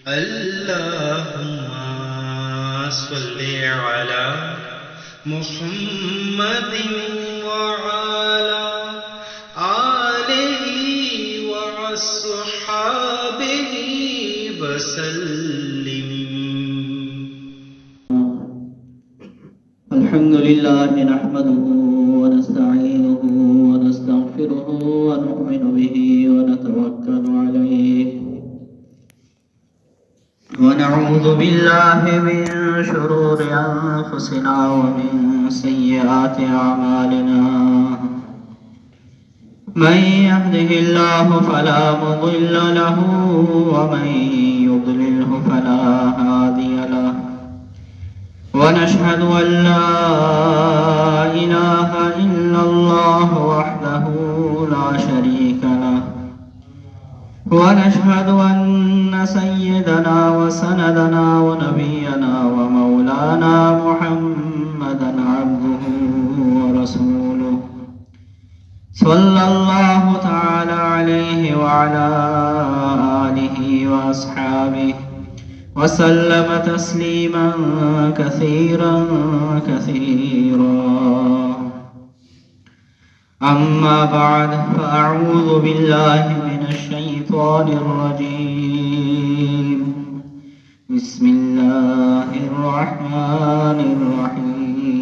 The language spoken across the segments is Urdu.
اللهم صل على محمد وعلى آله وأصحابه وسلم. الحمد لله نحمده ونستعينه ونستغفره ونؤمن به ونتوكل عليه ونعوذ بالله من شرور أنفسنا ومن سيئات أعمالنا. من يهده الله فلا مضل له ومن يضلله فلا هادي له. ونشهد أن لا إله إلا الله وحده لا شريك له. ونشهد أن سيدنا وسندنا ونبينا ومولانا محمدا عبده ورسوله صلى الله تعالى عليه وعلى آله وأصحابه وسلم تسليما كثيرا كثيرا. أما بعد فأعوذ بالله من الشيطان الرجيم. بسم الله الرحمن الرحيم.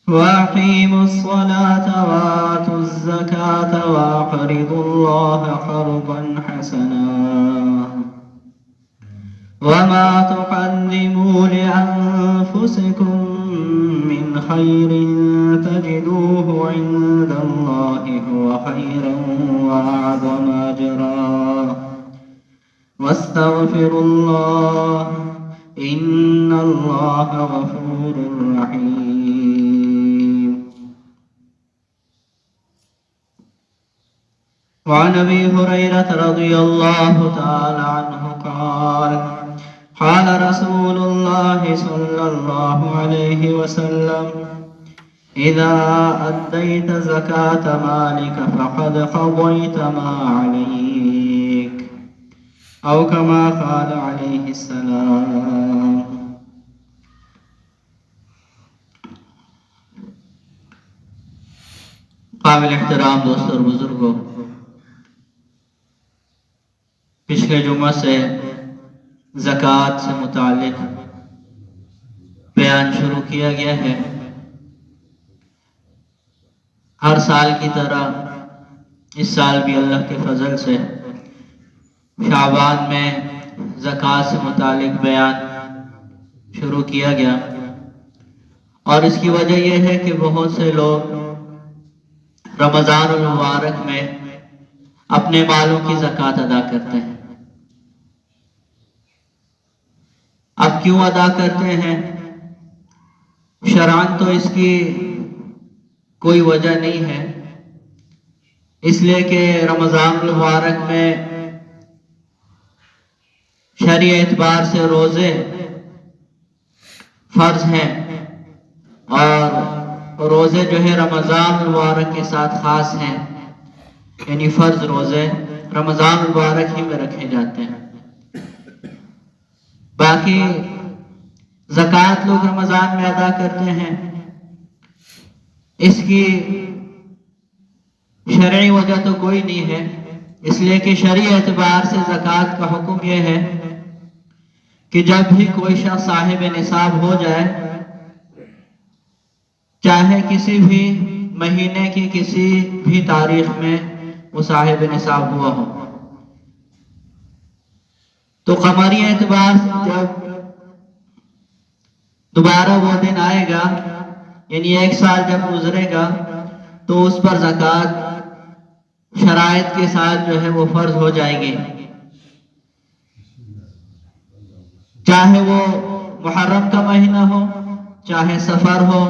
وأقيموا الصلاة وآتوا الزكاة وأقرضوا الله قرضا حسنا وما تقدموا لأنفسكم من خير تجدوه عند الله هو خيرا وأعظم أجرا واستغفروا الله إن الله غفور رحيم. وعن أبي هريرة رضي الله تعالى عنه قال قال رسول الله صلى الله عليه وسلم إذا أديت زكاة مالك فقد قضيت ما عليك أو كما قال عليه السلام. قابل احترام دوستوں اور بزرگوں، پچھلے جمعہ سے زکوٰۃ سے متعلق بیان شروع کیا گیا ہے. ہر سال کی طرح اس سال بھی اللہ کے فضل سے شعبان میں زکوٰۃ سے متعلق بیان شروع کیا گیا، اور اس کی وجہ یہ ہے کہ بہت سے لوگ رمضان المبارک میں اپنے مالوں کی زکوٰۃ ادا کرتے ہیں. اب کیوں ادا کرتے ہیں؟ شرعاً تو اس کی کوئی وجہ نہیں ہے، اس لیے کہ رمضان المبارک میں شرعی اعتبار سے روزے فرض ہیں، اور روزے جو ہے رمضان المبارک کے ساتھ خاص ہیں، یعنی فرض روزے رمضان المبارک ہی میں رکھے جاتے ہیں. باقی زکوٰۃ لوگ رمضان میں ادا کرتے ہیں، اس کی شرعی وجہ تو کوئی نہیں ہے، اس لیے کہ شرعی اعتبار سے زکوٰۃ کا حکم یہ ہے کہ جب بھی کوئی شخص صاحب نصاب ہو جائے، چاہے کسی بھی مہینے کی کسی بھی تاریخ میں وہ صاحب نصاب ہوا ہو، تو قمری اعتبار سے جب دوبارہ وہ دن آئے گا، یعنی ایک سال جب گزرے گا، تو اس پر زکوٰۃ شرائط کے ساتھ جو ہے وہ فرض ہو جائے گی، چاہے وہ محرم کا مہینہ ہو، چاہے سفر ہو،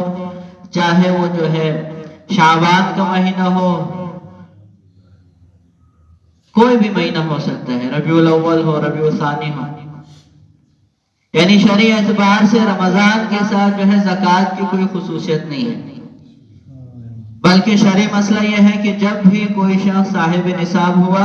چاہے وہ جو ہے شعبان کا مہینہ ہو، کوئی بھی مہینہ ہو سکتا ہے، ربیع الاول ہو، ربیع الثانی ہو. یعنی شرعی اعتبار سے رمضان کے ساتھ جو ہے زکوٰۃ کی کوئی خصوصیت نہیں ہے، بلکہ شرعی مسئلہ یہ ہے کہ جب بھی کوئی شخص صاحب نصاب ہوا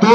2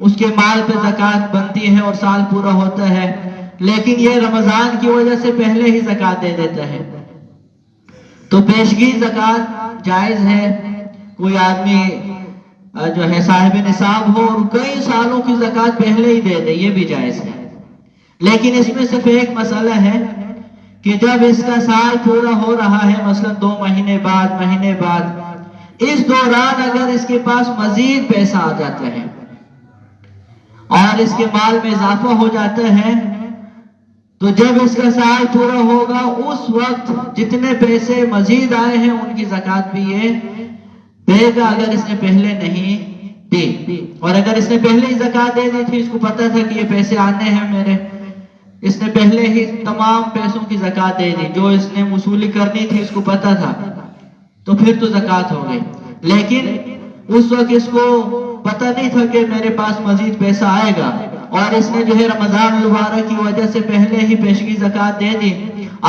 اس کے مال پہ زکوٰۃ بنتی ہے اور سال پورا ہوتا ہے، لیکن یہ رمضان کی وجہ سے پہلے ہی زکوٰۃ دے دیتا ہے، تو پیشگی زکوٰۃ جائز ہے۔ کوئی آدمی جو ہے صاحب نصاب ہو اور کئی سالوں کی زکوٰۃ پہلے ہی دے دے، یہ بھی جائز ہے۔ لیکن اس میں صرف ایک مسئلہ ہے کہ جب اس کا سال پورا ہو رہا ہے، مثلا 2 مہینے بعد، اس دوران اگر اس کے پاس مزید پیسہ آ جاتا ہے اور اس کے مال میں اضافہ ہو جاتا ہے، تو جب اس کا سال پورا ہوگا اس وقت جتنے پیسے مزید آئے ہیں ان کی زکوٰۃ بھی یہ دے گا، اگر اس نے پہلے نہیں دی۔ اور اگر اس نے پہلے ہی زکوٰۃ دے دی تھی، اس کو پتا تھا کہ یہ پیسے آنے ہیں میرے، اس نے پہلے ہی تمام پیسوں کی زکوٰۃ دے دی، جو اس نے وصولی کرنی تھی اس کو پتا تھا، تو پھر تو زکوٰۃ ہو گئی۔ لیکن اس وقت اس کو پتہ نہیں تھا کہ میرے پاس مزید پیسہ آئے گا، اور اس نے جو ہے رمضان المبارک کی وجہ سے پہلے ہی پیشگی زکوٰۃ دے دی،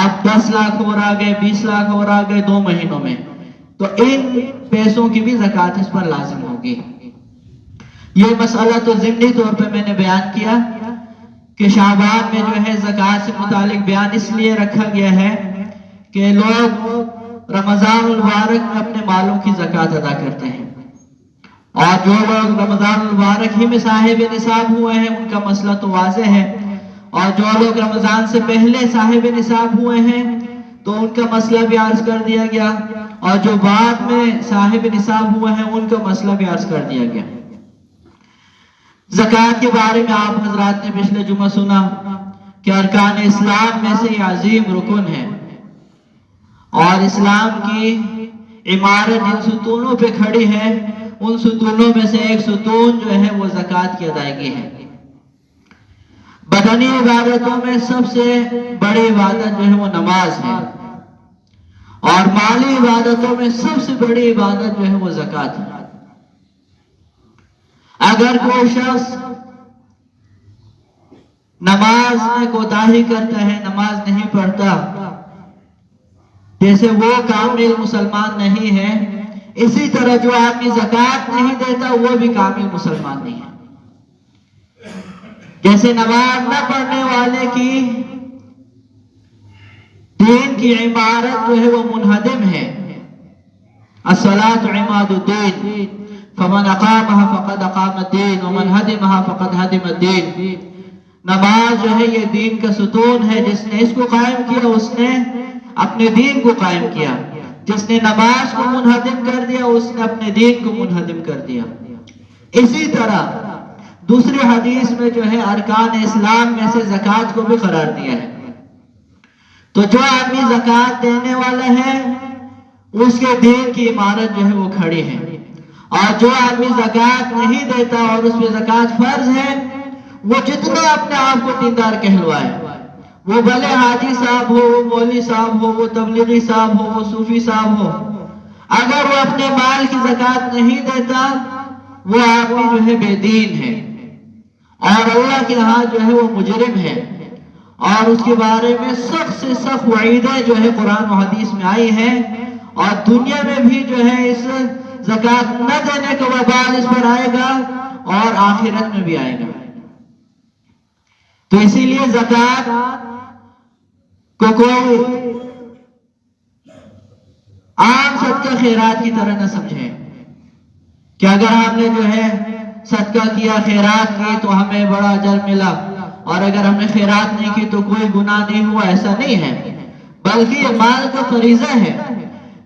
اب 10 لاکھ اور آ گئے، 20 لاکھ اور آ گئے 2 مہینوں میں، تو ان پیسوں کی بھی زکوٰۃ اس پر لازم ہوگی۔ یہ مسئلہ تو ضمنی طور پہ میں نے بیان کیا کہ شعبان میں جو ہے زکوٰۃ سے متعلق بیان اس لیے رکھا گیا ہے کہ لوگ رمضان المبارک میں اپنے مالوں کی زکوٰۃ ادا کرتے ہیں، اور جو لوگ رمضان المبارک ہی میں صاحب نصاب ہوئے ہیں ان کا مسئلہ تو واضح ہے، اور جو لوگ رمضان سے پہلے صاحب نصاب ہوئے ہیں تو ان کا مسئلہ بھی عرض کر دیا گیا، اور جو بعد میں صاحب نصاب ہوئے ہیں ان کا مسئلہ بھی عرض کر دیا گیا۔ زکوٰۃ کے بارے میں آپ حضرات نے پچھلے جمعہ سنا کہ ارکان اسلام میں سے یہ عظیم رکن ہے، اور اسلام کی عمارت جن ستونوں پہ کھڑی ہے ان ستونوں میں سے ایک ستون جو ہے وہ زکوٰۃ کی ادائیگی ہے۔ بدنی عبادتوں میں سب سے بڑی عبادت جو ہے وہ نماز ہے، اور مالی عبادتوں میں سب سے بڑی عبادت جو ہے وہ زکوٰۃ ہے۔ اگر کوئی شخص نماز میں کوتاہی کرتا ہے، نماز نہیں پڑھتا، جیسے وہ کامل مسلمان نہیں ہے، اسی طرح جو آدمی زکوٰۃ نہیں دیتا وہ بھی کامل مسلمان نہیں ہے۔ جیسے نماز نہ پڑھنے والے کی دین کی عمارت جو ہے وہ منہدم ہے۔ الصلاۃ عماد الدین فمن اقامها فقد اقام الدین ومن هدمها فقد هدم الدین۔ نماز جو ہے یہ دین کا ستون ہے، جس نے اس کو قائم کیا اس نے اپنے دین کو قائم کیا، جس نے نماز کو منہدم کر دیا اس نے اپنے دین کو منہدم کر دیا۔ اسی طرح دوسری حدیث میں جو ہے ارکان اسلام میں سے زکوٰۃ کو بھی قرار دیا ہے۔ تو جو آدمی زکوٰۃ دینے والا ہے اس کے دین کی عمارت جو ہے وہ کھڑی ہے، اور جو آدمی زکوٰۃ نہیں دیتا اور اس پہ زکوٰۃ فرض ہے، وہ جتنا اپنے آپ کو دیندار کہلوائے، وہ بھلے حاجی صاحب ہو، وہ مولوی صاحب ہو، وہ تبلیغی صاحب ہو، وہ صوفی صاحب ہو، اگر وہ اپنے مال کی زکوٰۃ نہیں دیتا وہ آدمی جو ہے بے دین ہے، اور اللہ کے ہاں جو ہے وہ مجرم ہے، اور اس کے بارے میں سخت سے سخت وعیدیں جو ہے قرآن و حدیث میں آئی ہیں، اور دنیا میں بھی جو ہے اس زکوٰۃ نہ دینے کا وبال اس پر آئے گا اور آخرت میں بھی آئے گا۔ تو اسی لیے زکوٰۃ کو کوئی عام صدقہ خیرات کی طرح نہ سمجھے کہ اگر ہم نے جو ہے صدقہ کیا، خیرات کی تو ہمیں بڑا اجر ملا، اور اگر ہم نے خیرات نہیں کی تو کوئی گناہ نہیں ہوا، ایسا نہیں ہے، بلکہ یہ مال کا فریضہ ہے،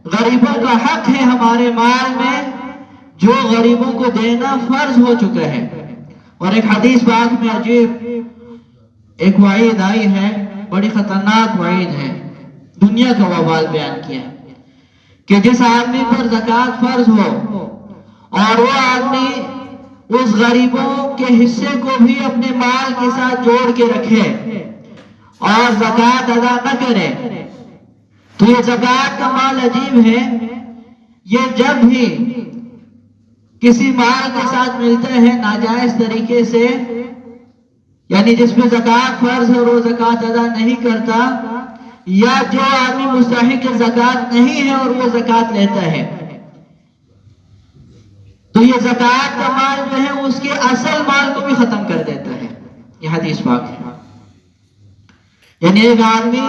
غریبوں کا حق ہے ہمارے مال میں، جو غریبوں کو دینا فرض ہو چکا ہے۔ اور ایک حدیث پاک میں عجیب ایک وعید آئی ہے، بڑی خطرناک وعید ہے، دنیا کا وبال بیان کیا کہ جس آدمی پر زکوٰۃ فرض ہو اور وہ آدمی اس غریبوں کے حصے کو بھی اپنے مال کے ساتھ جوڑ کے رکھے اور زکوٰۃ ادا نہ کرے، تو یہ زکوٰۃ کا مال عجیب ہے، یہ جب بھی کسی مال کے ساتھ ملتے ہیں ناجائز طریقے سے، یعنی جس پہ زکوٰۃ فرض ہے اور وہ زکوٰۃ ادا نہیں کرتا، یا جو آدمی مستحق زکوٰۃ نہیں ہے اور وہ زکوٰۃ لیتا ہے، تو یہ زکوٰۃ کا مال جو ہے اس کے اصل مال کو بھی ختم کر دیتا ہے. یہ حدیث پاک ہے. یعنی ایک آدمی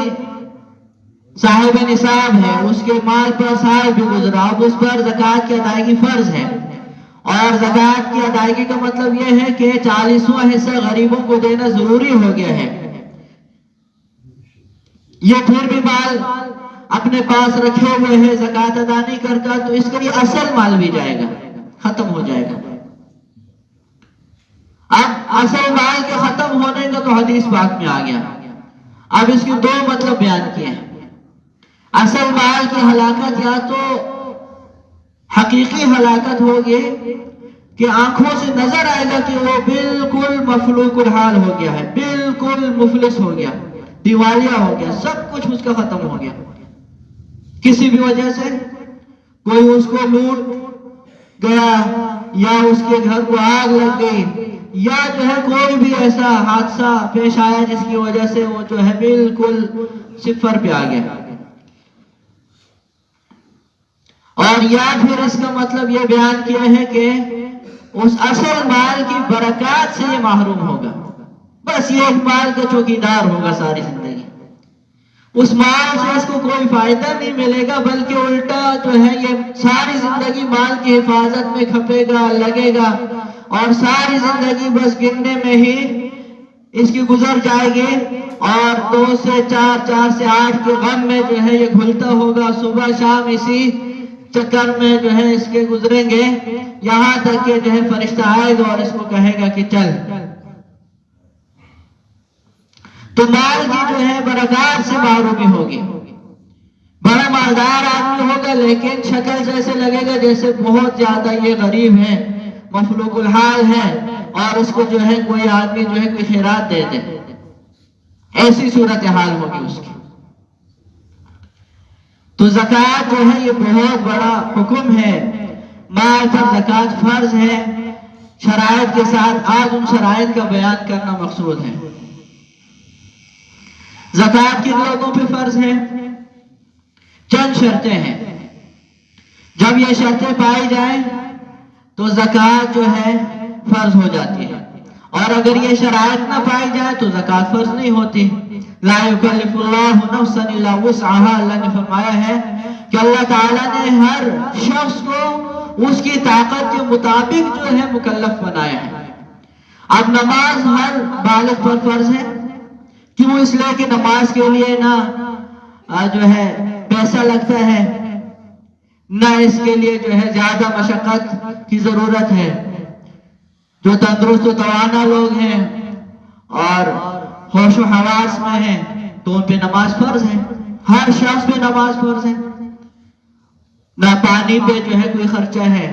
صاحب نصاب ہے، اس کے مال پر سال بھی گزرا، اب اس پر زکوٰۃ کی ادائیگی فرض ہے. اور زکوٰۃ کی ادائیگی کا مطلب یہ ہے کہ 40واں حصہ غریبوں کو دینا ضروری ہو گیا ہے. یہ پھر بھی مال اپنے پاس رکھے ہوئے ہے، زکوٰۃ ادا نہیں کرتا، تو اس کا یہ اصل مال بھی جائے گا، ختم ہو جائے گا. اب اصل مال کے ختم ہونے کا تو حدیث پاک میں آ گیا. اب اس کے دو مطلب بیان کیے ہیں. اصل مال کی ہلاکت یا تو حقیقی ہلاکت ہوگی کہ آنکھوں سے نظر آئے گا کہ وہ بالکل مفلوق الحال ہو گیا ہے، بالکل مفلس ہو گیا، دیوالیہ ہو گیا، سب کچھ اس کا ختم ہو گیا. کسی بھی وجہ سے کوئی اس کو لوٹ گیا، یا اس کے گھر کو آگ لگ گئی، یا جو ہے کوئی بھی ایسا حادثہ پیش آیا جس کی وجہ سے وہ جو ہے بالکل صفر پہ آ گیا. اور یا پھر اس کا مطلب یہ بیان کیا ہے کہ اس اصل مال کی برکات سے یہ محروم ہوگا. بس یہ ایک مال کا چوکیدار ہوگا ساری زندگی. اس مال سے اس کو کوئی فائدہ نہیں ملے گا، بلکہ الٹا جو ہے یہ ساری زندگی مال کی حفاظت میں کھپے گا، لگے گا، اور ساری زندگی بس گننے میں ہی اس کی گزر جائے گی. اور 2 سے 4، 4 سے 8 کے غم میں جو ہے یہ گھلتا ہوگا. صبح شام اسی چکر میں جو ہے اس کے گزریں گے، یہاں تک کہ جو ہے فرشتہ آئے گا اور اس کو کہے گا کہ چل. تو مال کی جو ہے برکات سے محرومی ہوگی. بڑا مالدار آدمی ہوگا لیکن شکل سے ایسے لگے گا جیسے بہت زیادہ یہ غریب ہے، مفلوق الحال ہے، اور اس کو جو ہے کوئی آدمی جو ہے کوئی خیرات دے دے. ایسی صورتحال ہوگی اس کی. تو زکوٰۃ جو ہے یہ بہت بڑا حکم ہے. مال پر زکوٰۃ فرض ہے شرائط کے ساتھ. آج ان شرائط کا بیان کرنا مقصود ہے. زکوٰۃ کن لوگوں پہ فرض ہے؟ چند شرطیں ہیں. جب یہ شرطیں پائی جائیں تو زکوٰۃ جو ہے فرض ہو جاتی ہے. اور اگر یہ شرائط نہ پائی جائے تو زکوٰۃ فرض نہیں ہوتی. لا یکلف اللہ نفسا الا وسعها. اللہ نے فرمایا ہے کہ اللہ تعالیٰ نے ہر شخص کو اس کی طاقت کے مطابق جو ہے مکلف بنایا ہے. اب نماز ہر بالغ پر فرض ہے. کیوں؟ اس لیے کہ نماز کے لیے نہ جو ہے پیسہ لگتا ہے، نہ اس کے لیے جو ہے زیادہ مشقت کی ضرورت ہے. جو تندرست و توانا لوگ ہیں اور ہوش و حواس میں ہیں تو ان پہ نماز فرض ہے. ہر شخص پہ نماز فرض ہے. نہ پانی پہ جو ہے کوئی خرچہ ہے،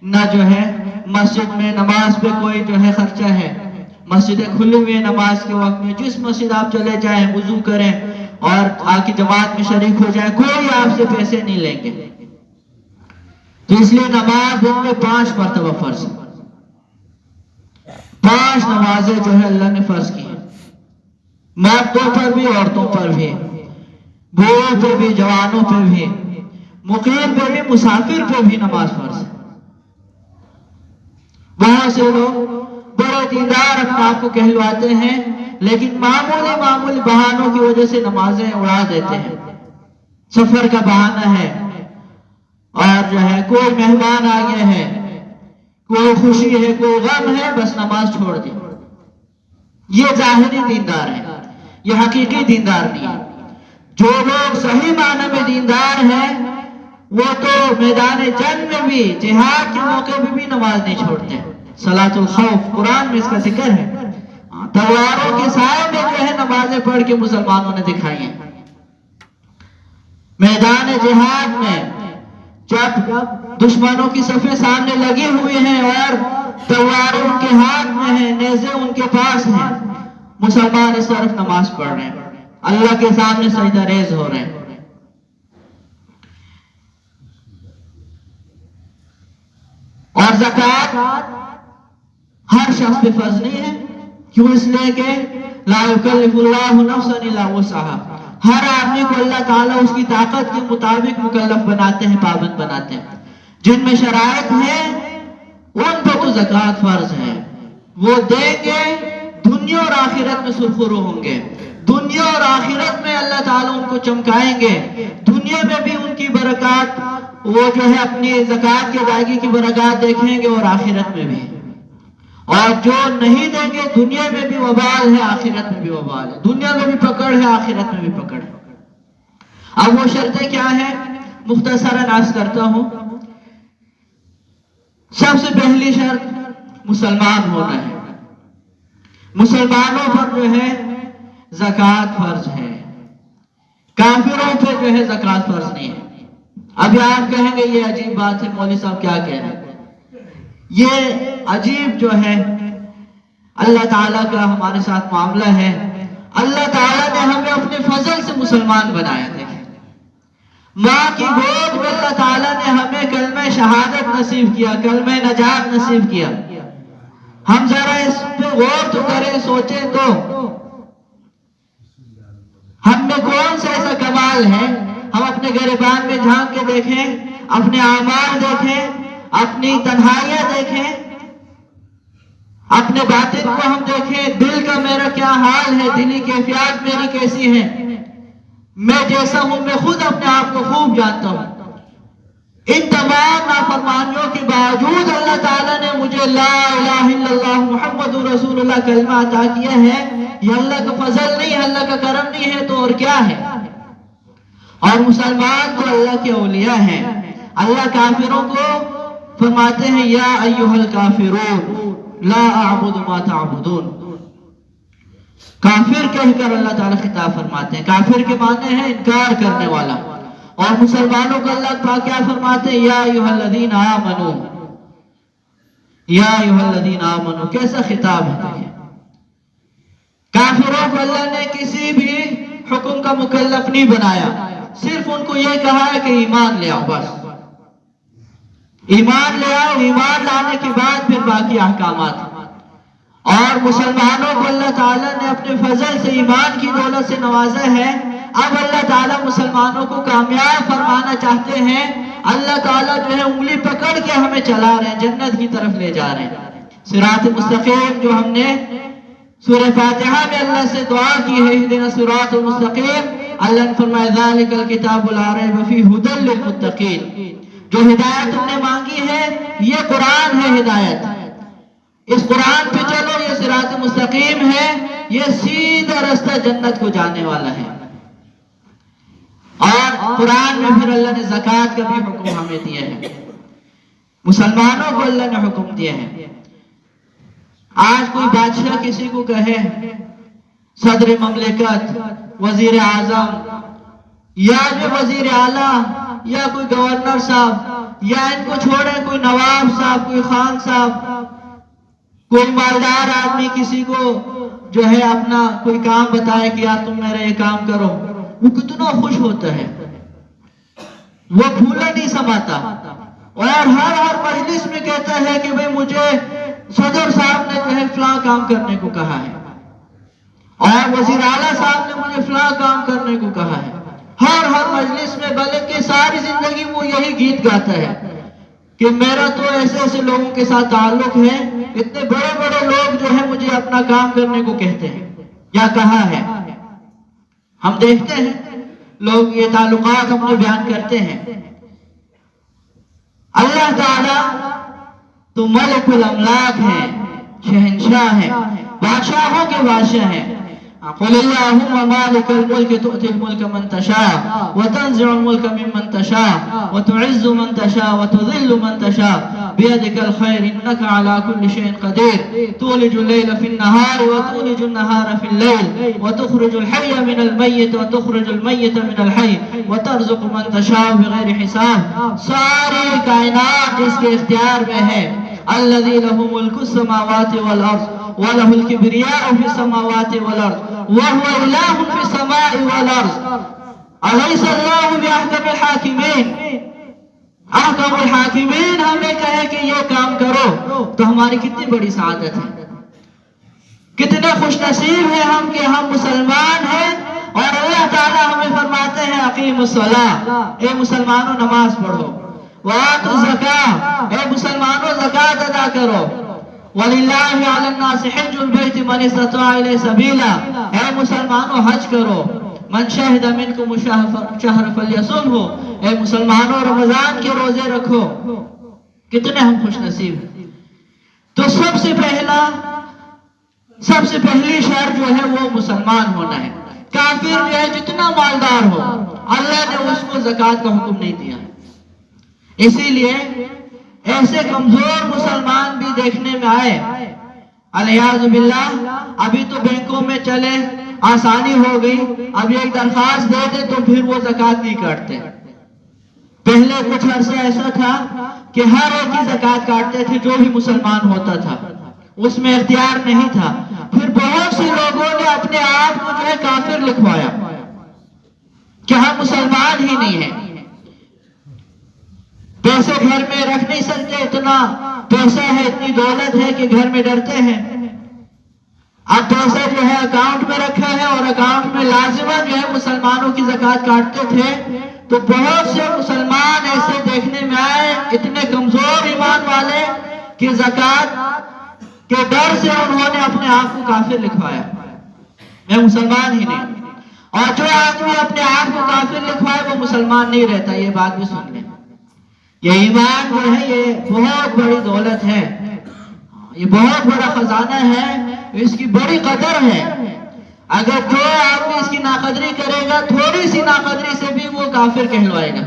نہ جو ہے مسجد میں نماز پہ کوئی جو ہے خرچہ ہے. مسجدیں کھلی ہوئی ہیں نماز کے وقت میں. جس مسجد آپ چلے جائیں، وضو کریں اور آ کی جماعت میں شریک ہو جائیں، کوئی آپ سے پیسے نہیں لیں گے. تو اس لیے نماز دن میں 5 مرتبہ فرض ہے. 5 نمازیں جو ہے اللہ نے فرض کی ہیں. مردوں پر بھی، عورتوں پر بھی، بوڑھوں پہ بھی، جوانوں پہ بھی، مقیم پہ بھی، مسافر پہ بھی نماز فرض ہے. وہاں سے لوگ بڑے دیندار اپنے آپ کو کہلواتے ہیں لیکن معمولی بہانوں کی وجہ سے نمازیں اڑا دیتے ہیں. سفر کا بہانہ ہے، اور جو ہے کوئی مہمان آ گیا ہے، کوئی خوشی ہے، کوئی غم ہے، بس نماز چھوڑ دی. یہ ظاہری دیندار ہے، یہ حقیقی دیندار نہیں ہے. جو لوگ صحیح معنی میں دیندار ہیں وہ تو میدان جنگ میں بھی، جہاد کے موقع پہ بھی نماز نہیں چھوڑتے. صلاۃ الخوف، قرآن میں اس کا ذکر ہے. تلواروں کے سائے میں جو ہے نمازیں پڑھ کے مسلمانوں نے دکھائی ہیں. میدان جہاد میں جب دشمنوں کی صفیں سامنے لگی ہوئی ہیں اور تلواریں ان کے ہاتھ میں ہیں، نیزے ان کے پاس ہیں، مسلمان اس طرف نماز پڑھ رہے ہیں، اللہ کے سامنے سجدہ ریز ہو رہے ہیں. اور زکوٰۃ ہر شخص پہ فرض نہیں ہے. کیوں؟ اس لیے کہ لا یکلف اللہ نفسا الا وسعها. ہر آدمی کو اللہ تعالیٰ اس کی طاقت کے مطابق مکلف بناتے ہیں، پابند بناتے ہیں. جن میں شرائط ہیں ان پہ تو زکوٰۃ فرض ہے، وہ دیں گے، دنیا اور آخرت میں سرخرو ہوں گے، دنیا اور آخرت میں اللہ تعالیٰ ان کو چمکائیں گے، دنیا میں بھی ان کی برکات، وہ جو ہے اپنی زکوٰۃ کی ادائیگی کی برکات دیکھیں گے، اور آخرت میں بھی۔ اور جو نہیں دیں گے، دنیا میں بھی وبال ہے، آخرت میں بھی وبال ہے، دنیا میں بھی پکڑ ہے، آخرت میں بھی پکڑ ہے۔ اب وہ شرطیں کیا ہیں؟ مختصراً عرض کرتا ہوں۔ سب سے پہلی شرط مسلمان ہونا ہے، مسلمانوں پر جو ہے زکوٰۃ فرض ہے، کافروں پہ جو ہے زکوٰۃ فرض نہیں ہے۔ ابھی آپ کہیں گے یہ عجیب بات ہے، مولوی صاحب کیا کہہ رہے ہیں؟ یہ عجیب جو ہے اللہ تعالیٰ کا ہمارے ساتھ معاملہ ہے۔ اللہ تعالیٰ نے ہمیں اپنے فضل سے مسلمان بنایا تھا۔ ماں کی گود میں اللہ تعالیٰ نے ہمیں کلمہ شہادت نصیب کیا، کلمہ نجات نصیب کیا۔ ہم ذرا اس پہ غور تو کریں، سوچیں تو ہم میں کون سا ایسا کمال ہے؟ ہم اپنے گریبان میں جھانک کے دیکھیں، اپنے اعمال دیکھیں، اپنی تنہائیاں دیکھیں، اپنے باطن کو ہم دیکھیں، دل کا میرا کیا حال ہے، دلی کیفیات میری کیسی ہے، میں جیسا ہوں میں خود اپنے آپ کو خوب جانتا ہوں۔ ان تمام نافرمانیوں کے باوجود اللہ تعالیٰ نے مجھے لا الہ الا اللہ محمد رسول اللہ کلمہ عطا کیا ہے۔ یہ اللہ کا فضل نہیں ہے، اللہ کا کرم نہیں ہے تو اور کیا ہے؟ اور مسلمان تو اللہ کے اولیاء ہیں۔ اللہ کافروں کو فرماتے ہیں یا ایھا الکافرون لا اعبد ما تعبدون، کافر کہہ کر اللہ تعالیٰ خطاب فرماتے ہیں۔ کافر کے معنی ہے انکار کرنے والا، اور مسلمانوں کو اللہ پاک کیا فرماتے ہیں؟ یا ایھا الذین آمنو، یا ایھا الذین آمنو، کیسا خطاب ہے دیکھیں۔ کافروں کو اللہ نے کسی بھی حکم کا مکلف نہیں بنایا، صرف ان کو یہ کہا ہے کہ ایمان لے آؤ، بس ایمان لے آؤ، ایمان لانے کے بعد پھر باقی احکامات۔ اور مسلمانوں کو اللہ تعالیٰ نے اپنے فضل سے ایمان کی دولت سے نوازا ہے۔ اب اللہ تعالیٰ مسلمانوں کو کامیاب فرمانا چاہتے ہیں۔ اللہ تعالیٰ جو ہے انگلی پکڑ کے ہمیں چلا رہے ہیں، جنت کی طرف لے جا رہے ہیں۔ صراط مستقیم جو ہم نے سورہ فاتحہ میں اللہ سے دعا کی ہے، اہدنا الصراط المستقیم، اللہ نے فرمایا ذالک الکتاب لا ریب فیہ ھدی للمتقین، جو ہدایت تم نے مانگی ہے یہ قرآن ہے ہدایت، اس قرآن پہ چلو، یہ صراط مستقیم ہے، یہ سیدھا رستہ جنت کو جانے والا ہے۔ اور قرآن میں پھر اللہ نے زکوٰۃ کا بھی حکم ہمیں دیا ہے، مسلمانوں کو اللہ نے حکم دیا ہے۔ آج کوئی بادشاہ کسی کو کہے، صدر مملکت، وزیر اعظم، یا جو وزیر اعلیٰ، یا کوئی گورنر صاحب، یا ان کو چھوڑیں کوئی نواب صاحب، کوئی خان صاحب، کوئی مالدار آدمی کسی کو جو ہے اپنا کوئی کام بتائے کہ یار تم میرا یہ کام کرو، وہ کتنا خوش ہوتا ہے، وہ پھولا نہیں سماتا، اور ہر مجلس میں کہتا ہے کہ بھئی مجھے صدر صاحب نے جو ہے فلاں کام کرنے کو کہا ہے، اور وزیر اعلیٰ صاحب نے مجھے فلاں کام کرنے کو کہا ہے۔ ہر مجلس میں بلکہ ساری زندگی وہ یہی گیت گاتا ہے کہ میرا تو ایسے ایسے لوگوں کے ساتھ تعلق ہے، اتنے بڑے بڑے لوگ جو ہیں مجھے اپنا کام کرنے کو کہتے ہیں یا کہا ہے۔ ہم دیکھتے ہیں لوگ یہ تعلقات اپنے بیان کرتے ہیں۔ اللہ تعالیٰ تو ملک الاملاک ہے، شہنشاہ ہے، بادشاہوں کے بادشاہ ہیں۔ قل اللہم مالک الملک تؤتی الملک من تشاء وتنزع الملک ممن تشاء وتعز من تشاء وتذل من تشاء بیدک الخیر انک علی کل شیء قدیر تولج اللیل فی النہار وتولج النہار فی اللیل وتخرج الحی من المیت وتخرج المیت من الحی وترزق من تشاء بغیر حساب۔ ساری کائنات جس کے اختیار میں ہے، الذی لہ ملک السماوات والارض وَلَهُ الْكِبْرِيَاءُ فِي السَّمَاوَاتِ وَالْأَرْضِ وَهُوَ إِلَٰهٌ فِي السَّمَاءِ وَالْأَرْضِ أَلَيْسَ اللَّهُ بِأَحْكَمِ الْحَاكِمِينَ۔ احکم الحاکمین ہمیں کہے کہ یہ کام کرو تو ہماری کتنی بڑی سعادت ہے، کتنے خوش نصیب ہیں ہم کہ ہم مسلمان ہیں، اور اللہ تعالیٰ ہمیں فرماتے ہیں اقیم الصلاۃ، اے مسلمانوں نماز پڑھو۔ وآتوا الزکاۃ، اے مسلمانوں زکات ادا کرو، وَلِلَّهِ عَلَى النَّاسِ حِجُّ الْبَيْتِ مَنِ اسْتَطَاعَ إِلَيْهِ سَبِيلًا، اے مسلمانوں حج کرو، من شہد منکم الشہر فلیصمہ، اے مسلمانوں رمضان کے روزے رکھو۔ کتنے ہم خوش نصیب ہیں۔ تو سب سے پہلی شرط جو ہے وہ مسلمان ہونا ہے۔ کافر جو ہے جتنا مالدار ہو، اللہ نے اس کو زکوٰۃ کا حکم نہیں دیا۔ اسی لیے ایسے کمزور مسلمان بھی دیکھنے میں آئے، الیاذ باللہ، ابھی تو بینکوں میں چلے آسانی ہو گئی، اب ایک درخواست دے دے تو پھر وہ زکوٰۃ نہیں کاٹتے۔ پہلے کچھ عرصہ ایسا تھا کہ ہر ایک کی زکوٰۃ کاٹتے تھے جو بھی مسلمان ہوتا تھا، اس میں اختیار نہیں تھا۔ پھر بہت سے لوگوں نے اپنے آپ کو جو ہے کافر لکھوایا کہ ہم مسلمان ہی نہیں ہیں، پیسے گھر میں رکھ نہیں سکتے، اتنا پیسہ ہے، اتنی دولت ہے کہ گھر میں ڈرتے ہیں۔ اب پیسہ جو ہے اکاؤنٹ میں رکھا ہے اور اکاؤنٹ میں لازماً جو ہے مسلمانوں کی زکوٰۃ کاٹتے تھے، تو بہت سے مسلمان ایسے دیکھنے میں آئے، اتنے کمزور ایمان والے کہ زکوٰۃ کے ڈر سے انہوں نے اپنے آپ کو کافر لکھوایا، میں مسلمان ہی نہیں۔ اور جو آدمی اپنے آپ کو کافر لکھوائے وہ مسلمان نہیں رہتا، یہ بات بھی سن لیں۔ یہ ایمان جو ہے یہ بہت بڑی دولت ہے، یہ بہت بڑا خزانہ ہے، اس کی بڑی قدر ہے۔ اگر جو آدمی اس کی ناقدری کرے گا، تھوڑی سی ناقدری سے بھی وہ کافر کہلوائے گا۔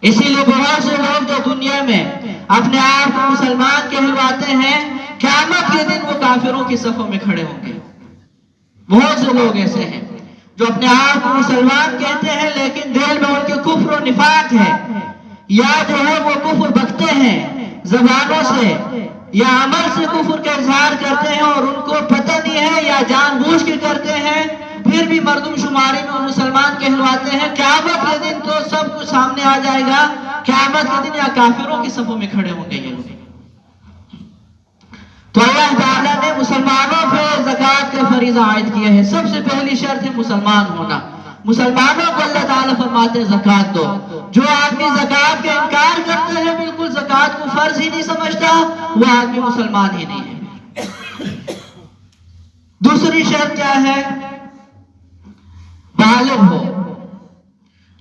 اسی لیے بہت سے لوگ جو دنیا میں اپنے آپ کو مسلمان کہلواتے ہیں، قیامت کے دن وہ کافروں کی صفوں میں کھڑے ہوں گے۔ بہت سے لوگ ایسے ہیں جو اپنے آپ کو مسلمان کہتے ہیں لیکن دل میں ان کے کفر و نفاق ہے، یا جو ہے وہ کفر بکتے ہیں زبانوں سے یا عمل سے کفر کا اظہار کرتے ہیں، اور ان کو پتہ نہیں ہے یا جان بوجھ کے کرتے ہیں، پھر بھی مردم شماری میں مسلمان کہلواتے ہیں۔ قیامت کے دن تو سب کچھ سامنے آ جائے گا، قیامت کے دن یا کافروں کی صفوں میں کھڑے ہوں گے یہ لوگ۔ تو اللہ تعالیٰ نے مسلمانوں پہ زکوٰۃ کا فریضہ عائد کیا ہے۔ سب سے پہلی شرط ہے مسلمان ہونا۔ مسلمانوں کو اللہ تعالیٰ فرماتے ہیں زکوٰۃ دو۔ جو آدمی زکوٰۃ کا انکار کرتا ہے، بالکل زکوٰۃ کو فرض ہی نہیں سمجھتا، وہ آدمی مسلمان ہی نہیں ہے۔ دوسری شرط کیا ہے؟ بالغ ہو۔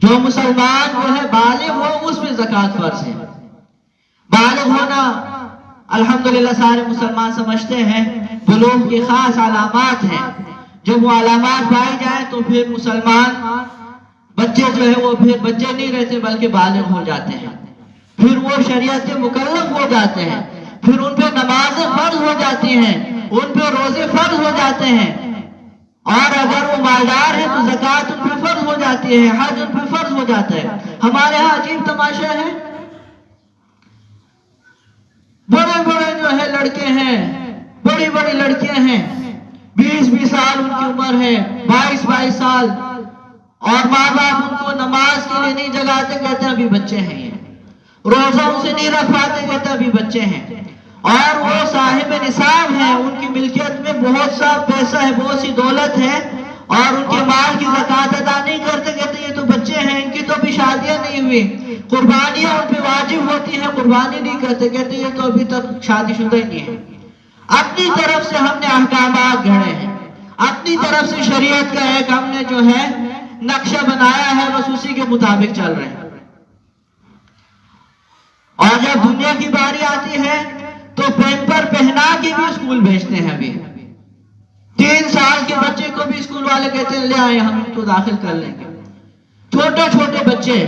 جو مسلمان جو ہے بالغ ہو، اس میں زکوٰۃ فرض ہے۔ بالغ ہونا الحمدللہ سارے مسلمان سمجھتے ہیں، بلوغ کی خاص علامات ہیں۔ جب وہ علامات پائی جائیں تو پھر مسلمان بچے جو ہے وہ پھر بچے نہیں رہتے بلکہ بالغ ہو جاتے ہیں، پھر وہ شریعت کے مکلف ہو جاتے ہیں، پھر ان پہ نمازیں فرض ہو جاتی ہیں، ان پہ روزے فرض ہو جاتے ہیں، اور اگر وہ مالدار ہے تو زکوٰۃ ان پہ فرض ہو جاتی ہے، حج ان پہ فرض ہو جاتا ہے۔ ہمارے ہاں عجیب تماشا ہے، بڑے بڑے جو ہے لڑکے ہیں، بڑی بڑی لڑکیاں ہیں، 20 سال ان کی عمر ہے، 22 سال، اور ماں باپ ان کو نماز کے لیے نہیں جگاتے، کہتے ہیں ابھی بچے ہیں، یہ روزہ ان سے نہیں رکھ پاتے، کہتے ہیں ابھی بچے ہیں، اور وہ صاحب نصاب ہیں، ان کی ملکیت میں بہت سا پیسہ ہے، بہت سی دولت ہے، اور ان کے مال کی زکوٰۃ ادا نہیں کرتے، کہتے ہیں یہ تو بچے ہیں، ان کی تو ابھی شادیاں نہیں ہوئی، قربانیاں ان پہ واجب ہوتی ہیں، قربانی نہیں کرتے، کہتے ہیں یہ تو ابھی تک شادی شدہ ہی نہیں ہے۔ اپنی طرف سے ہم نے احکامات گھڑے ہیں، اپنی طرف سے شریعت کا ایک ہم نے جو ہے نقشہ بنایا ہے، بس اسی کے مطابق چل رہے ہیں۔ اور جب دنیا کی باری آتی ہے تو پیمپر پہنا کے بھی اسکول بھیجتے ہیں۔ ابھی 3 سال کے بچے کو بھی اسکول والے کہتے ہیں لے آئے، ہم تو داخل کر لیں گے۔ چھوٹے چھوٹے بچے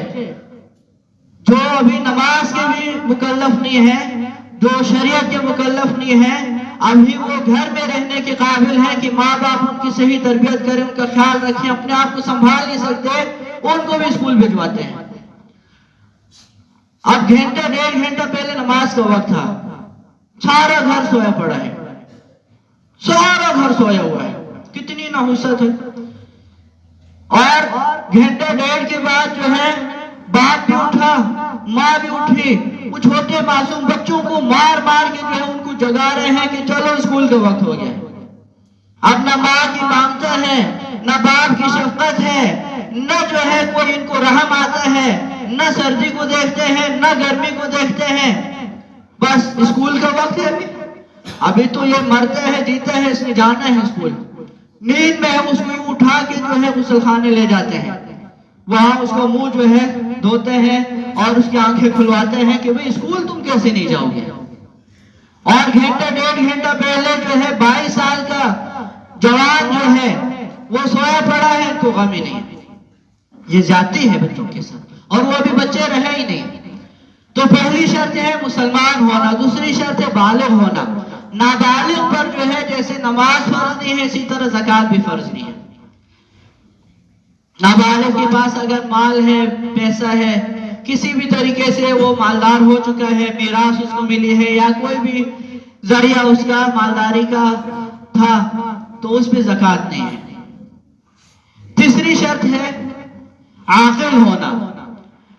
جو ابھی نماز کے بھی مکلف نہیں ہیں، جو شریعت کے مکلف نہیں ہیں، ابھی وہ گھر میں رہنے کے قابل ہیں کہ ماں باپ ان کی صحیح تربیت کریں، ان کا خیال رکھیں، اپنے آپ کو سنبھال نہیں سکتے، ان کو بھی اسکول بھجواتے ہیں۔ اب گھنٹہ 1.5 گھنٹہ پہلے نماز کا وقت تھا، سارا گھر سویا پڑا ہے، سارا گھر سویا ہوا ہے، کتنی نحوست ہے۔ اور گھنٹہ 1.5 کے بعد جو ہے باپ بھی اٹھا، ماں بھی اٹھی، وہ چھوٹے معصوم بچوں کو مار مار کے جو ہے ان کو جگا رہے ہیں کہ چلو اسکول کا وقت ہو گیا۔ اب نہ ماں کی ممتا ہے، نہ باپ کی شفقت ہے، نہ جو ہے کوئی ان کو رحم آتا ہے، نہ سردی کو دیکھتے ہیں نہ گرمی کو دیکھتے ہیں، بس اسکول کا وقت ہے ابھی تو یہ مرتا ہے جیتا ہے، اس نے جانا ہے اسکول، نیند میں اس کو اٹھا کے جو ہے غسل خانے لے جاتے ہیں، وہاں اس کا منہ جو ہے دھوتے ہیں اور اس کی آنکھیں کھلواتے ہیں کہ بھئی اسکول تم کیسے نہیں جاؤ گے، اور گھنٹہ ڈیڑھ گھنٹہ پہلے جو ہے 22 سال کا جوان جو ہے وہ سویا پڑا ہے تو غم ہی نہیں، یہ زیادتی ہے بچوں کے ساتھ، اور وہ ابھی بچے رہے ہی نہیں۔ تو پہلی شرط ہے مسلمان ہونا، دوسری شرط ہے بالغ ہونا، نابالغ پر جو ہے جیسے نماز فرض نہیں ہے اسی طرح زکوٰۃ بھی فرض نہیں ہے۔ نابالغ کے پاس اگر مال ہے، پیسہ ہے، کسی بھی طریقے سے وہ مالدار ہو چکا ہے، میراث اس کو ملی ہے یا کوئی بھی ذریعہ اس کا مالداری کا تھا تو اس پہ زکوٰۃ نہیں ہے۔ تیسری شرط ہے عاقل ہونا،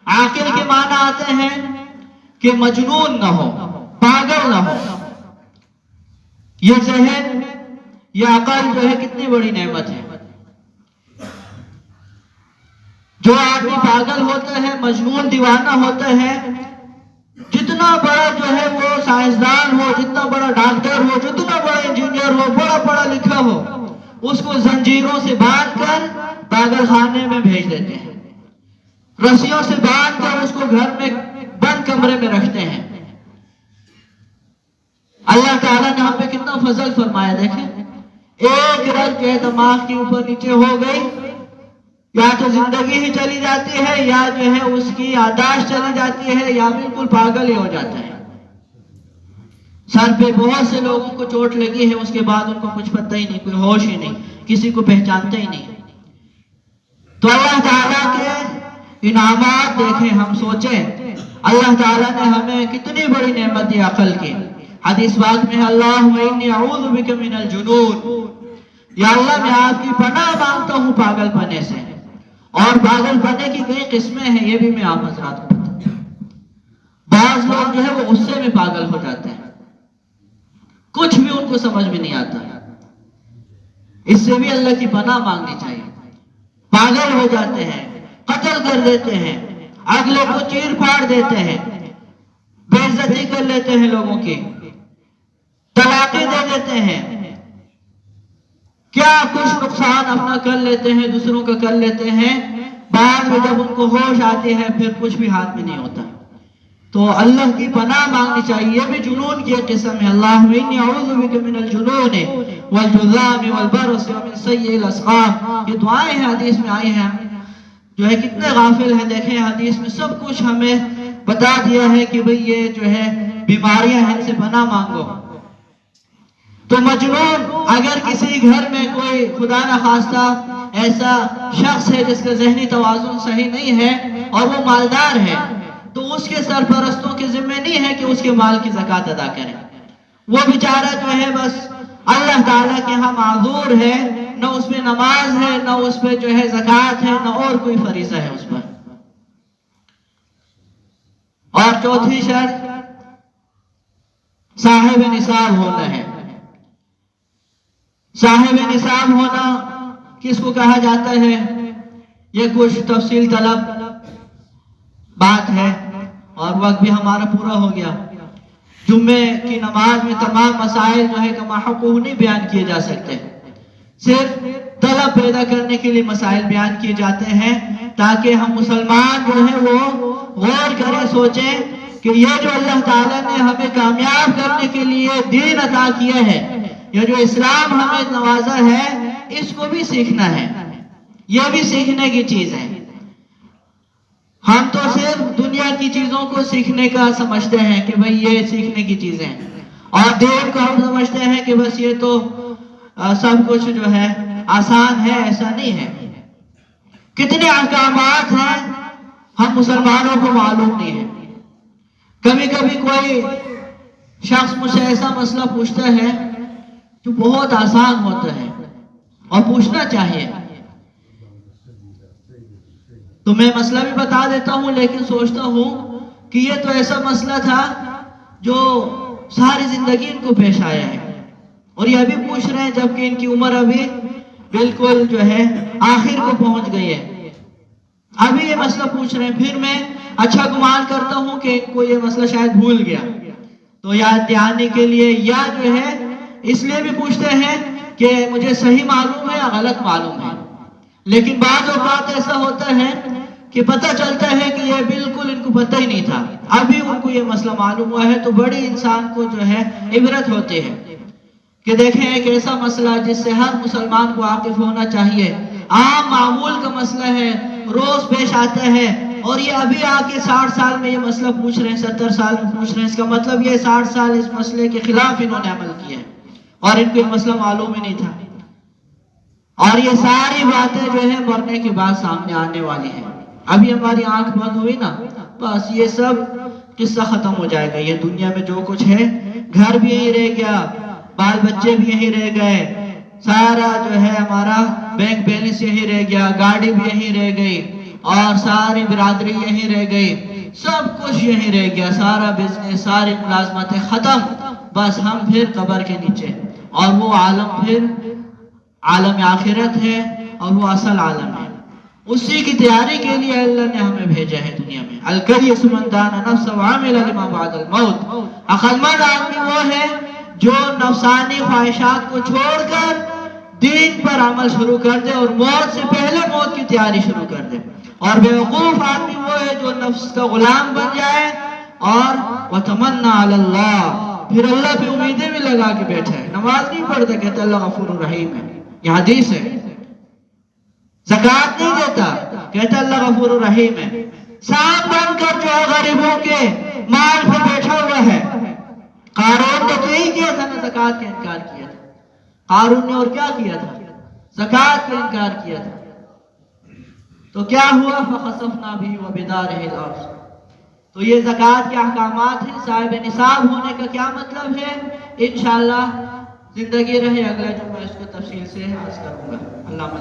عاقل کے معنی آتے ہیں کہ مجنون نہ ہو، پاگل نہ ہو۔ یہ ذہن، یہ عقل جو ہے کتنی بڑی نعمت ہے۔ جو آدمی پاگل ہوتا ہے، مجنون دیوانہ ہوتا ہے، جتنا بڑا جو ہے وہ سائنسدان ہو، جتنا بڑا ڈاکٹر ہو، جتنا بڑا انجینئر ہو، بڑا پڑھا لکھا ہو، اس کو زنجیروں سے باندھ کر پاگل خانے میں بھیج دیتے ہیں، رسیوں سے باندھ کر اس کو گھر میں بند کمرے میں رکھتے ہیں۔ اللہ تعالیٰ نے ہم پہ کتنا فضل فرمایا، دیکھیں ایک رگ جو ہے دماغ کے اوپر نیچے ہو گئی، یا تو زندگی ہی چلی جاتی ہے یا جو ہے اس کی یادداشت چلی جاتی ہے یا بالکل پاگل ہی ہو جاتا ہے۔ سر پہ بہت سے لوگوں کو چوٹ لگی ہے، اس کے بعد ان کو کچھ پتہ ہی نہیں، کوئی ہوش ہی نہیں، کسی کو پہچانتے ہی نہیں۔ تو اللہ تعالیٰ کے انعامات دیکھیں، ہم سوچیں اللہ تعالیٰ نے ہمیں کتنی بڑی نعمت دی عقل کی۔ حدیث پاک میں اللہم انی اعوذ بک من الجنون، یا اللہ میں آپ کی پناہ مانگتا ہوں پاگل پنے سے۔ اور پاگل پنے کی کئی قسمیں ہیں، یہ بھی میں آپ حضرات کو بتاتا ہوں۔ بعض لوگ جو ہے وہ غصے میں پاگل ہو جاتے ہیں، کچھ بھی ان کو سمجھ میں نہیں آتا، اس سے بھی اللہ کی پناہ مانگنی چاہیے۔ پاگل ہو جاتے ہیں، قتل کر دیتے ہیں، اگلے کو چیر پھاڑ دیتے ہیں، بے عزتی کر لیتے ہیں لوگوں کی، طلاقیں دے دیتے ہیں، کیا کچھ نقصان اپنا کر لیتے ہیں، دوسروں کا کر لیتے ہیں، بعد میں جب ان کو ہوش آتی ہے پھر کچھ بھی ہاتھ میں نہیں ہوتا۔ تو اللہ کی پناہ مانگنی چاہیے، یہ بھی جنون کی قسم ہے۔ اللہم انی اعوذ بک من الجنون والجذام والبرص ومن سیء الاسقام، یہ دعائیں ہیں حدیث میں آئی ہیں، جو ہے کتنے غافل ہیں۔ دیکھیں حدیث میں سب کچھ ہمیں بتا دیا ہے کہ بھئی یہ جو ہے بیماریاں ہیں، ان سے پناہ مانگو۔ تو مجنون، اگر کسی گھر میں کوئی خدا نخواستہ ایسا شخص ہے جس کا ذہنی توازن صحیح نہیں ہے اور وہ مالدار ہے، تو اس کے سرپرستوں کے ذمہ نہیں ہے کہ اس کے مال کی زکوٰۃ ادا کریں۔ وہ بیچارہ جو ہے بس اللہ تعالیٰ کے ہاں معذور ہے، نہ اس پہ نماز ہے، نہ اس پہ جو ہے زکوٰۃ ہے، نہ اور کوئی فریضہ ہے اس پر۔ اور چوتھی شرط صاحب نصاب ہونا ہے۔ صاحب نصاب ہونا کس کو کہا جاتا ہے، یہ کچھ تفصیل طلب بات ہے، اور وقت بھی ہمارا پورا ہو گیا۔ جمعے کی نماز میں تمام مسائل جو ہے کما حقوق نہیں بیان کیے جا سکتے، صرف طلب پیدا کرنے کے لیے مسائل بیان کیے جاتے ہیں، تاکہ ہم مسلمان جو ہیں وہ غور کریں، سوچیں کہ یہ جو اللہ تعالیٰ نے ہمیں کامیاب کرنے کے لیے دین عطا کیا ہے، یہ جو اسلام ہمیں نوازا ہے، اس کو بھی سیکھنا ہے، یہ بھی سیکھنے کی چیز ہے۔ ہم تو صرف دنیا کی چیزوں کو سیکھنے کا سمجھتے ہیں کہ بھئی یہ سیکھنے کی چیزیں ہیں، اور دین کو ہم سمجھتے ہیں کہ بس یہ تو سب کچھ جو ہے آسان ہے، ایسا نہیں ہے۔ کتنے احکامات ہیں ہم مسلمانوں کو معلوم نہیں ہے۔ کبھی کبھی کوئی شخص مجھ سے ایسا مسئلہ پوچھتا ہے جو بہت آسان ہوتا ہے اور پوچھنا چاہیے، تو میں مسئلہ بھی بتا دیتا ہوں، لیکن سوچتا ہوں کہ یہ تو ایسا مسئلہ تھا جو ساری زندگی ان کو پیش آیا ہے، اور یہ ابھی پوچھ رہے ہیں جبکہ ان کی عمر ابھی بالکل جو ہے آخر کو پہنچ گئی ہے۔ ابھی یہ مسئلہ پوچھ رہے ہیں، پھر میں اچھا گمان کرتا ہوں کہ ان کو یہ مسئلہ شاید بھول گیا، تو یاد دلانے کے لیے یا جو ہے اس لیے بھی پوچھتے ہیں کہ مجھے صحیح معلوم ہے یا غلط معلوم ہے۔ لیکن بعض اوقات ایسا ہوتا ہے کہ پتہ چلتا ہے کہ یہ بالکل ان کو پتہ ہی نہیں تھا، ابھی ان کو یہ مسئلہ معلوم ہوا ہے، تو بڑی انسان کو جو ہے عبرت ہوتی ہے کہ دیکھیں ایک ایسا مسئلہ جس سے ہر مسلمان کو واقف ہونا چاہیے، عام معمول کا مسئلہ ہے، روز پیش آتا ہے، اور یہ ابھی آ کے 60 سال میں یہ مسئلہ پوچھ رہے ہیں، 70 سال میں پوچھ رہے ہیں، اس کا مطلب یہ 60 سال اس مسئلے کے خلاف انہوں نے عمل کیا ہے اور ان کو یہ مسئلہ معلوم ہی نہیں تھا، اور یہ ساری باتیں جو ہے مرنے کے بعد سامنے آنے والی ہیں۔ ابھی ہماری آنکھ بند ہوئی نا، بس یہ سب قصہ ختم ہو جائے گا، یہ دنیا میں جو کچھ ہے، گھر بھی یہی رہ گیا، بال بچے بھی یہی رہ گئے، سارا جو ہے ہمارا بینک بیلنس یہی رہ گیا، گاڑی بھی یہی رہ گئی، اور ساری برادری یہی رہ گئی، سب کچھ یہی رہ گیا، سارا بزنس، ساری ملازمتیں ختم، بس ہم پھر قبر کے نیچے، اور وہ عالم پھر عالم آخرت ہے، اور وہ اصل عالم ہے، اسی کی تیاری کے لیے اللہ نے ہمیں بھیجا ہے دنیا میں۔ الکیس من دان نفسہ وعمل لما بعد الموت، عقل مند آدمی وہ ہے جو نفسانی خواہشات کو چھوڑ کر دین پر عمل شروع کر دے اور موت سے پہلے موت کی تیاری شروع کر دے، اور بیوقوف آدمی وہ ہے جو نفس کا غلام بن جائے اور وتمنا علی اللہ، پھر اللہ پہ امیدیں بھی لگا کے بیٹھا ہے، نماز نہیں پڑھتا، کہتا اللہ غفور الرحیم ہے، یہ حدیث ہے، زکوٰۃ نہیں دیتا، کہتا اللہ غفور الرحیم ہے، سانپ بن کر جو غریبوں کے مال پہ بیٹھا ہوا ہے۔ قارون نے تو یہی کیا تھا نا، زکوٰۃ کا انکار کیا تھا، قارون نے اور کیا کیا تھا؟ زکوٰۃ کا انکار کیا تھا، تو کیا ہوا؟ فخسفنا به وبداره الارض۔ تو یہ زکوٰۃ کے احکامات ہیں، صاحب نصاب ہونے کا کیا مطلب ہے، انشاءاللہ زندگی رہے اگلے جمعہ اس کو تفصیل سے عرض کروں گا۔ اللہ